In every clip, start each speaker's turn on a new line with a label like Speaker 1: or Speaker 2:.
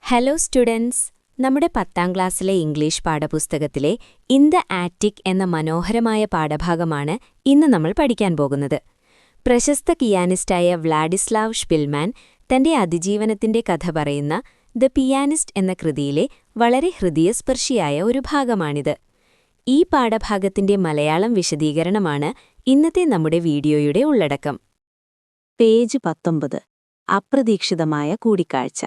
Speaker 1: Hello students, നമ്മുടെ 10ാം ക്ലാസ്സിലെ English പാഠപുസ്തകത്തിലെ in the attic എന്ന മനോഹരമായ പാഠഭാഗമാണ് ഇന്ന് നമ്മൾ പഠിക്കാൻ പോകുന്നത്. പ്രശസ്ത പിയാനിസ്റ്റായ വ്ളാഡിസ്ലാവ് ഷ്പിൽമാൻ തന്റെ അതിജീവനത്തിന്റെ കഥ പറയുന്ന ദ പിയാനിസ്റ്റ് എന്ന കൃതിയിലെ വളരെ ഹൃദയസ്പർശിയായ ഒരു ഭാഗമാണിത്. ഈ പാഠഭാഗത്തിന്റെ മലയാളം വിശദീകരണമാണ് ഇന്നത്തെ നമ്മുടെ വീഡിയോയുടെ ഉള്ളടക്കം.
Speaker 2: പേജ് 19. അപ്രതീക്ഷിതമായ കൂടിക്കാഴ്ച.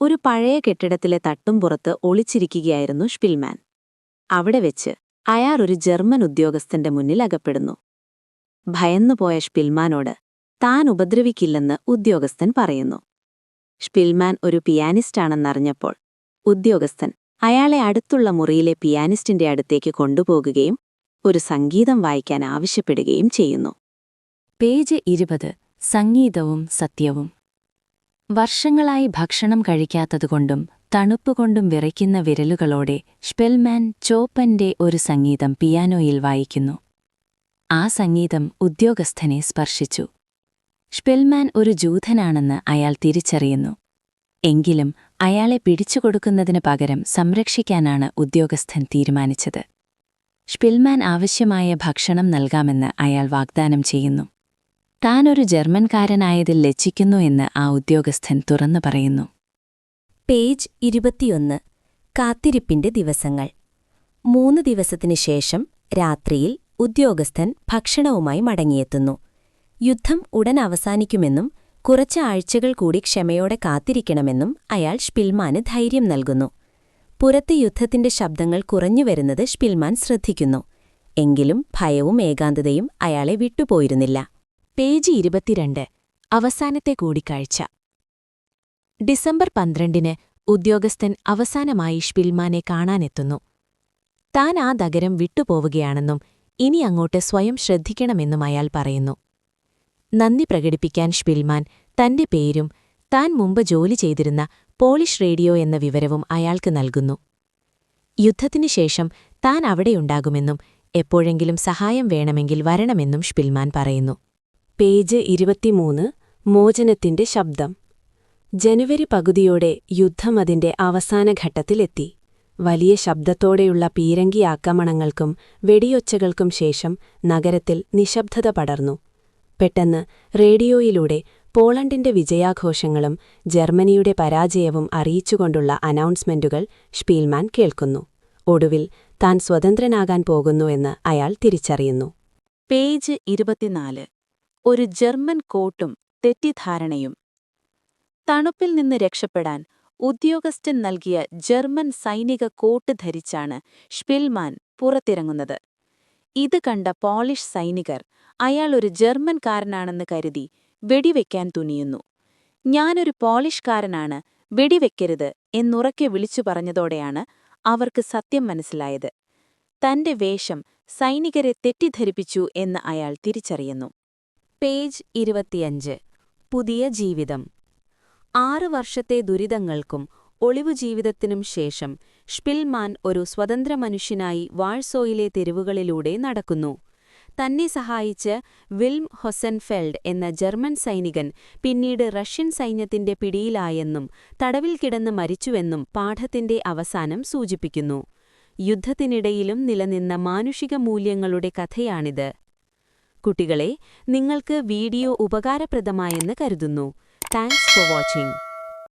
Speaker 2: ഒരു പഴയ കെട്ടിടത്തിലെ തട്ടുംപുറത്ത് ഒളിച്ചിരിക്കുകയായിരുന്നു ഷ്പിൽമാൻ. അവിടെ വെച്ച് അയാൾ ഒരു ജർമ്മൻ ഉദ്യോഗസ്ഥന്റെ മുന്നിൽ അകപ്പെടുന്നു. ഭയന്നുപോയ ഷ്പിൽമാനോട് താൻ ഉപദ്രവിക്കില്ലെന്ന് ഉദ്യോഗസ്ഥൻ പറയുന്നു. ഷ്പിൽമാൻ ഒരു പിയാനിസ്റ്റാണെന്നറിഞ്ഞപ്പോൾ ഉദ്യോഗസ്ഥൻ അയാളെ അടുത്തുള്ള മുറിയിലെ പിയാനിസ്റ്റിന്റെ അടുത്തേക്ക് കൊണ്ടുപോകുകയും ഒരു സംഗീതം വായിക്കാൻ ആവശ്യപ്പെടുകയും ചെയ്യുന്നു.
Speaker 3: പേജ് 20. സംഗീതവും സത്യവും. വർഷങ്ങളായി ഭക്ഷണം കഴിക്കാത്തതുകൊണ്ടും തണുപ്പുകൊണ്ടും വിറയ്ക്കുന്ന വിരലുകളോടെ ഷ്പിൽമാൻ ചോപ്പന്റെ ഒരു സംഗീതം പിയാനോയിൽ വായിക്കുന്നു. ആ സംഗീതം ഉദ്യോഗസ്ഥനെ സ്പർശിച്ചു. ഷ്പിൽമാൻ ഒരു ജൂതനാണെന്ന് അയാൾ തിരിച്ചറിയുന്നു. എങ്കിലും അയാളെ പിടിച്ചുകൊടുക്കുന്നതിന് പകരം സംരക്ഷിക്കാനാണ് ഉദ്യോഗസ്ഥൻ തീരുമാനിച്ചത്. ഷ്പിൽമാൻ ആവശ്യമായ ഭക്ഷണം നൽകാമെന്ന് അയാൾ വാഗ്ദാനം ചെയ്യുന്നു. താനൊരു ജർമ്മൻകാരനായതിൽ ലജ്ജിക്കുന്നു എന്ന് ആ ഉദ്യോഗസ്ഥൻ തുറന്നു പറയുന്നു.
Speaker 1: പേജ് 21. കാത്തിരിപ്പിന്റെ ദിവസങ്ങൾ. 3 ദിവസത്തിനു ശേഷം രാത്രിയിൽ ഉദ്യോഗസ്ഥൻ ഭക്ഷണവുമായി മടങ്ങിയെത്തുന്നു. യുദ്ധം ഉടൻ അവസാനിക്കുമെന്നും കുറച്ച് ആഴ്ചകൾ കൂടി ക്ഷമയോടെ കാത്തിരിക്കണമെന്നും അയാൾ ഷ്പിൽമാന് ധൈര്യം നൽകുന്നു. പുറത്ത് യുദ്ധത്തിന്റെ ശബ്ദങ്ങൾ കുറഞ്ഞുവരുന്നത് ഷ്പിൽമാൻ ശ്രദ്ധിക്കുന്നു. എങ്കിലും ഭയവും ഏകാന്തതയും അയാളെ വിട്ടുപോയിരുന്നില്ല.
Speaker 3: പേജ് 22. അവസാനത്തെ കൂടിക്കാഴ്ച. ഡിസംബർ 12-ന് ഉദ്യോഗസ്ഥൻ അവസാനമായി ഷ്പിൽമാനെ കാണാനെത്തുന്നു. താൻ ആ നഗരം വിട്ടുപോവുകയാണെന്നും ഇനി അങ്ങോട്ട് സ്വയം ശ്രദ്ധിക്കണമെന്നും അയാൾ പറയുന്നു. നന്ദി പ്രകടിപ്പിക്കാൻ ഷ്പിൽമാൻ തന്റെ പേരും താൻ മുമ്പ് ജോലി ചെയ്തിരുന്ന പോളിഷ് റേഡിയോ എന്ന വിവരവും അയാൾക്ക് നൽകുന്നു. യുദ്ധത്തിനു ശേഷം താൻ അവിടെയുണ്ടാകുമെന്നും എപ്പോഴെങ്കിലും സഹായം വേണമെങ്കിൽ വരണമെന്നും ഷ്പിൽമാൻ പറയുന്നു.
Speaker 2: പേജ് 23. മോചനത്തിന്റെ ശബ്ദം. ജനുവരി പകുതിയോടെ യുദ്ധം അതിന്റെ അവസാന ഘട്ടത്തിലെത്തി. വലിയ ശബ്ദത്തോടെയുള്ള പീരങ്കി ആക്രമണങ്ങൾക്കും വെടിയൊച്ചകൾക്കും ശേഷം നഗരത്തിൽ നിശബ്ദത പടർന്നു. പെട്ടെന്ന് റേഡിയോയിലൂടെ പോളണ്ടിന്റെ വിജയാഘോഷങ്ങളും ജർമ്മനിയുടെ പരാജയവും അറിയിച്ചുകൊണ്ടുള്ള അനൗൺസ്മെന്റുകൾ ഷ്പിൽമാൻ കേൾക്കുന്നു. ഒടുവിൽ താൻ സ്വതന്ത്രനാകാൻ പോകുന്നുവെന്ന് അയാൾ തിരിച്ചറിയുന്നു.
Speaker 3: പേജ് 24. ഒരു ജർമ്മൻ കോട്ടും തെറ്റിദ്ധാരണയും. തണുപ്പിൽ നിന്ന് രക്ഷപ്പെടാൻ ഉദ്യോഗസ്ഥൻ നൽകിയ ജർമ്മൻ സൈനിക കോട്ട് ധരിച്ചാണ് ഷ്പിൽമാൻ പുറത്തിറങ്ങുന്നത്. ഇത് കണ്ട പോളിഷ് സൈനികർ അയാൾ ഒരു ജർമ്മൻകാരനാണെന്ന് കരുതി വെടിവെക്കാൻ തുനിയുന്നു. ഞാനൊരു പോളിഷ്കാരനാണ്, വെടിവെക്കരുത് എന്നുറക്കെ വിളിച്ചു പറഞ്ഞതോടെയാണ് അവർക്ക് സത്യം മനസ്സിലായത്. തന്റെ വേഷം സൈനികരെ തെറ്റിദ്ധരിപ്പിച്ചു എന്ന് അയാൾ തിരിച്ചറിയുന്നു.
Speaker 1: പേജ് 25. പുതിയ ജീവിതം. 6 വർഷത്തെ ദുരിതങ്ങൾക്കും ഒളിവുജീവിതത്തിനും ശേഷം ഷ്പിൽമാൻ ഒരു സ്വതന്ത്ര മനുഷ്യനായി വാഴ്സോയിലെ തെരുവുകളിലൂടെ നടക്കുന്നു. തന്നെ സഹായിച്ച് വിൽം ഹൊസൻഫെൽഡ് എന്ന ജർമ്മൻ സൈനികൻ പിന്നീട് റഷ്യൻ സൈന്യത്തിന്റെ പിടിയിലായെന്നും തടവിൽ കിടന്ന് മരിച്ചുവെന്നും പാഠത്തിന്റെ അവസാനം സൂചിപ്പിക്കുന്നു. യുദ്ധത്തിനിടയിലും നിലനിന്ന മാനുഷിക മൂല്യങ്ങളുടെ കഥയാണിത്. കുട്ടികളെ, നിങ്ങൾക്ക് വീഡിയോ ഉപകാരപ്രദമായെന്ന് കരുതുന്നു. Thanks for watching.